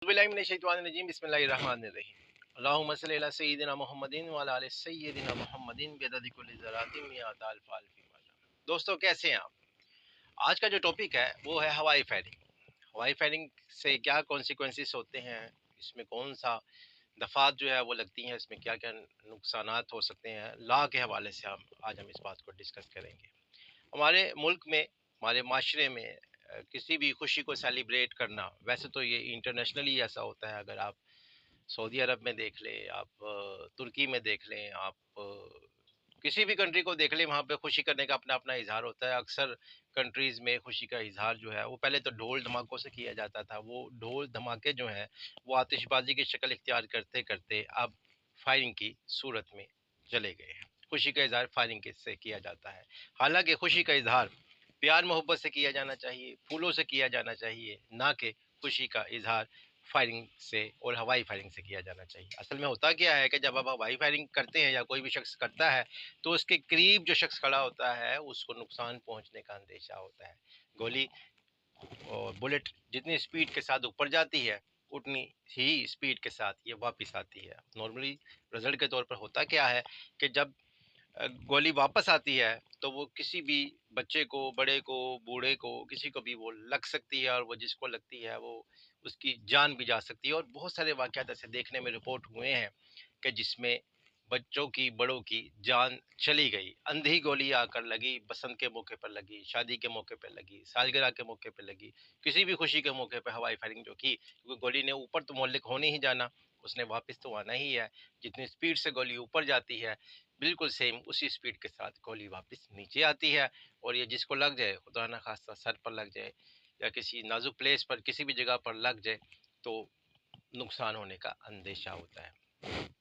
बिस्मिल्लाहिर्रहमानिर्रहीम बिस्मिल्लाहिर्रहमानिर्रहीम अल्लाहुम्मा सल्लि अला सय्यिदिना मुहम्मदिन व अला आलि सय्यिदिना मुहम्मदिन बिअददि कुल्लि ज़रातिन मिअत अल्फ अल्फ मररा। दोस्तों, कैसे हैं आप? आज का जो टॉपिक है वो है हवाई फायरिंग। हवाई फायरिंग से क्या कॉन्सिक्वेंसेस होते हैं, इसमें कौन सा दफात जो है वो लगती हैं, इसमें क्या क्या नुकसानात हो सकते हैं, लॉ के हवाले से हम आज इस बात को डिस्कस करेंगे। हमारे मुल्क में, हमारे माशरे में किसी भी खुशी को सेलिब्रेट करना, वैसे तो ये इंटरनेशनली ऐसा होता है। अगर आप सऊदी अरब में देख लें, आप तुर्की में देख लें, आप किसी भी कंट्री को देख लें, वहाँ पे खुशी करने का अपना अपना इजहार होता है। अक्सर कंट्रीज़ में खुशी का इजहार जो है वो पहले तो ढोल धमाकों से किया जाता था। वो ढोल धमाके जो हैं वो आतिशबाजी की शक्ल इख्तियार करते करते अब फायरिंग की सूरत में चले गए हैं। खुशी का इजहार फायरिंग से किया जाता है। हालांकि खुशी का इजहार प्यार मोहब्बत से किया जाना चाहिए, फूलों से किया जाना चाहिए, ना कि खुशी का इजहार फायरिंग से और हवाई फायरिंग से किया जाना चाहिए। असल में होता क्या है कि जब आप हवाई फायरिंग करते हैं या कोई भी शख्स करता है, तो उसके करीब जो शख्स खड़ा होता है उसको नुकसान पहुंचने का अंदेशा होता है। गोली और बुलेट जितनी स्पीड के साथ ऊपर जाती है, उतनी ही स्पीड के साथ ये वापस आती है। नॉर्मली रिजल्ट के तौर पर होता क्या है कि जब गोली वापस आती है तो वो किसी भी बच्चे को, बड़े को, बूढ़े को, किसी को भी वो लग सकती है, और वो जिसको लगती है वो उसकी जान भी जा सकती है। और बहुत सारे वाक़यात ऐसे देखने में रिपोर्ट हुए हैं कि जिसमें बच्चों की, बड़ों की जान चली गई। अंधी गोली आकर लगी, बसंत के मौके पर लगी, शादी के मौके पर लगी, सालगिरह के मौके पर लगी, किसी भी खुशी के मौके पर हवाई फायरिंग जो की, क्योंकि गोली ने ऊपर तो मुअल्लिक होने ही जाना, उसने वापस तो आना ही है। जितनी स्पीड से गोली ऊपर जाती है, बिल्कुल सेम उसी स्पीड के साथ गोली वापस नीचे आती है। और ये जिसको लग जाए, खुदा ना खास्ता सर पर लग जाए या किसी नाजुक प्लेस पर, किसी भी जगह पर लग जाए, तो नुकसान होने का अंदेशा होता है।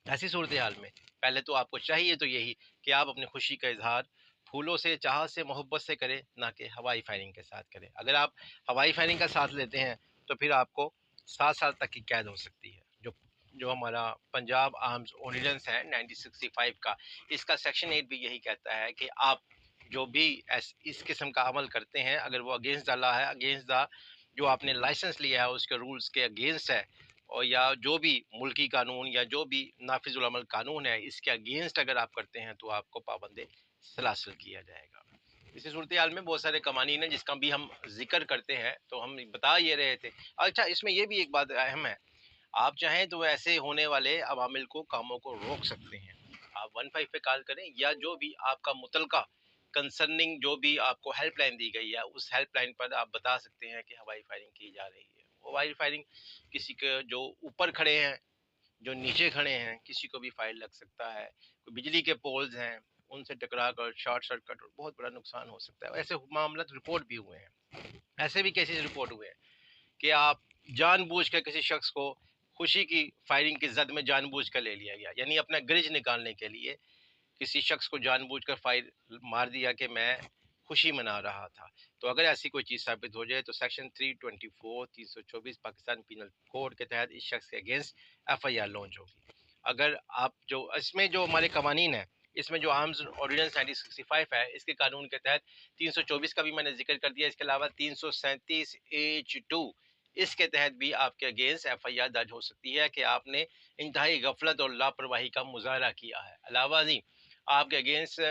ऐसी सूरत हाल में पहले तो आपको चाहिए तो यही कि आप अपनी खुशी का इजहार फूलों से, चाहत से, मोहब्बत से करें, ना कि हवाई फायरिंग के साथ करें। अगर आप हवाई फायरिंग का साथ लेते हैं तो फिर आपको 7 साल तक की कैद हो सकती है। जो जो हमारा पंजाब आर्म्स ऑर्डिनेंस है 1965 का, इसका सेक्शन 8 भी यही कहता है कि आप जो भी इस किस्म का अमल करते हैं, अगर वो अगेंस्ट द लॉ है, अगेंस्ट द जो आपने लाइसेंस लिया है उसके रूल्स के अगेंस्ट है, और या जो भी मुल्की कानून या जो भी नाफिजुल अमल कानून है, इसके अगेंस्ट अगर आप करते हैं तो आपको पाबंद सलासल किया जाएगा। इसी सूरत हाल में बहुत सारे कवानीन हैं जिसका भी हम जिक्र करते हैं, तो हम बता ये रहे थे। अच्छा, इसमें यह भी एक बात अहम है, आप चाहें तो ऐसे होने वाले अवामिल को, कामों को रोक सकते हैं। आप 15 पे कॉल करें, या जो भी आपका मुतलका कंसर्निंग जो भी आपको हेल्पलाइन दी गई है, उस हेल्पलाइन पर आप बता सकते हैं कि हवाई फायरिंग की जा रही है। वो हवाई फायरिंग किसी के जो ऊपर खड़े हैं, जो नीचे खड़े हैं, किसी को भी फायर लग सकता है। कोई बिजली के पोल्स हैं, उनसे टकरा कर शॉर्ट सर्किट और बहुत बड़ा नुकसान हो सकता है। ऐसे मामला रिपोर्ट भी हुए हैं, ऐसे भी केसेस रिपोर्ट हुए हैं कि आप जानबूझ कर किसी शख्स को खुशी की फायरिंग की जद में जानबूझ कर ले लिया गया, यानी अपना ग्रिज निकालने के लिए किसी शख्स को जानबूझकर फायर मार दिया कि मैं खुशी मना रहा था। तो अगर ऐसी कोई चीज़ साबित हो जाए तो सेक्शन 324 324 पाकिस्तान पीनल कोड के तहत इस शख्स के अगेंस्ट FIR लॉन्च होगी। अगर आप जो इसमें जो हमारे कवानीन है, इसमें जो आर्म्स ऑर्डिनेंस 1965 है, इसके कानून के तहत 324 का भी मैंने जिक्र कर दिया। इसके अलावा 337H2, इसके तहत भी आपके अगेंस्ट FIR दर्ज हो सकती है कि आपने इंतहाई गफलत और लापरवाही का मुजाहरा किया है। अलावा नहीं, आपके अगेंस्ट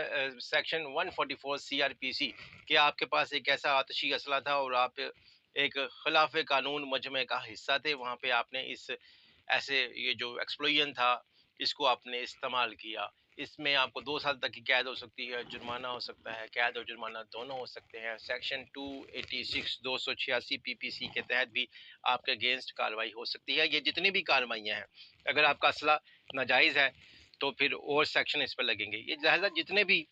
सेक्शन 144 CRPC कि आपके पास एक ऐसा आतशी असला था और आप एक खिलाफ कानून मजमे का हिस्सा थे, वहाँ पे आपने इस ऐसे ये जो एक्सप्लोजन था इसको आपने इस्तेमाल किया। इसमें आपको 2 साल तक की कैद हो सकती है, जुर्माना हो सकता है, कैद और जुर्माना दोनों हो सकते हैं। सेक्शन 286 286 PPC के तहत भी आपके अगेंस्ट कार्रवाई हो सकती है। ये जितनी भी कार्रवाइयाँ हैं, अगर आपका असला नाजायज़ है तो फिर और सेक्शन इस पर लगेंगे। ये लिहाजा जितने भी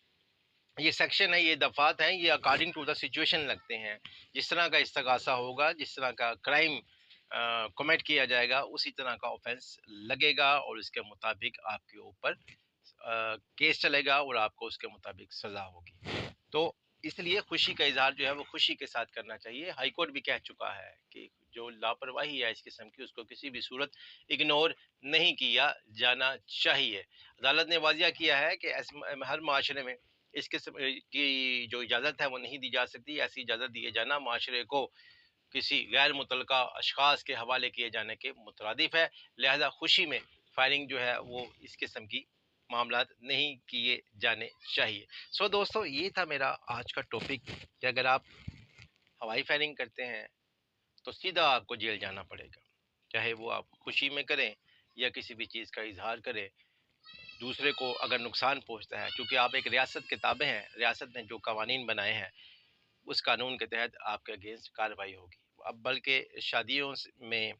ये सेक्शन है, ये दफात हैं, ये अकॉर्डिंग टू द सिचुएशन लगते हैं। जिस तरह का इस्तगासा होगा, जिस तरह का क्राइम कमिट किया जाएगा, उसी तरह का ऑफेंस लगेगा और इसके मुताबिक आपके ऊपर केस चलेगा और आपको उसके मुताबिक सज़ा होगी। तो इसलिए खुशी का इजहार जो है वो खुशी के साथ करना चाहिए। हाई कोर्ट भी कह चुका है कि जो लापरवाही है इस किस्म की, उसको किसी भी सूरत इग्नोर नहीं किया जाना चाहिए। अदालत ने वाजिया किया है कि हर माशरे में इस किस्म की जो इजाज़त है वो नहीं दी जा सकती। ऐसी इजाज़त दिए जाना माशरे को کسی غیر متعلقہ اشخاص کے حوالے کیے جانے کے مترادف ہے، لہذا خوشی میں فائرنگ جو ہے وہ اس قسم کی معاملات نہیں کیے جانے چاہیے۔ سو دوستو، یہ تھا میرا آج کا ٹاپک کہ اگر آپ ہوائی فائرنگ کرتے ہیں تو سیدھا آپ کو جیل جانا پڑے گا، چاہے وہ آپ خوشی میں کریں یا کسی بھی چیز کا اظہار کریں، دوسرے کو اگر نقصان پہنچتا ہے، کیونکہ آپ ایک ریاست کے تابع ہیں، ریاست نے جو قوانین بنائے ہیں اس قانون کے تحت آپ کے اگینسٹ کارروائی ہوگی۔ اب بلکہ شادیوں میں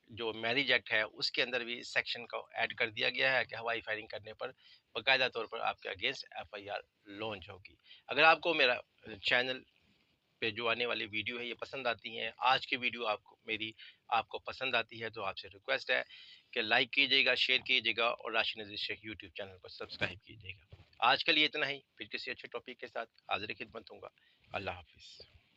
جو میرج ایکٹ ہے اس کے اندر بھی اس سیکشن کو ایڈ کر دیا گیا ہے کہ ہوائی فائرنگ کرنے پر باقاعدہ طور پر آپ کے against F I R launch ہوگی۔ اگر آپ کو میرا چینل پہ جو آنے والی ویڈیو ہے یہ پسند آتی ہیں، آج کی ویڈیو آپ کو پسند آتی ہے، تو آپ سے ریکویسٹ ہے کہ لائک کیجیے گا، شیئر کیجیے گا اور راشد نذیر شیخ یوٹیوب چینل کو سبسکرائب کیجیے گا۔ آج کے لیے اتنا ہی، پھر کسی اچھے ٹاپک کے ساتھ حاضر خدمت ہوں گا۔ اللہ حافظ۔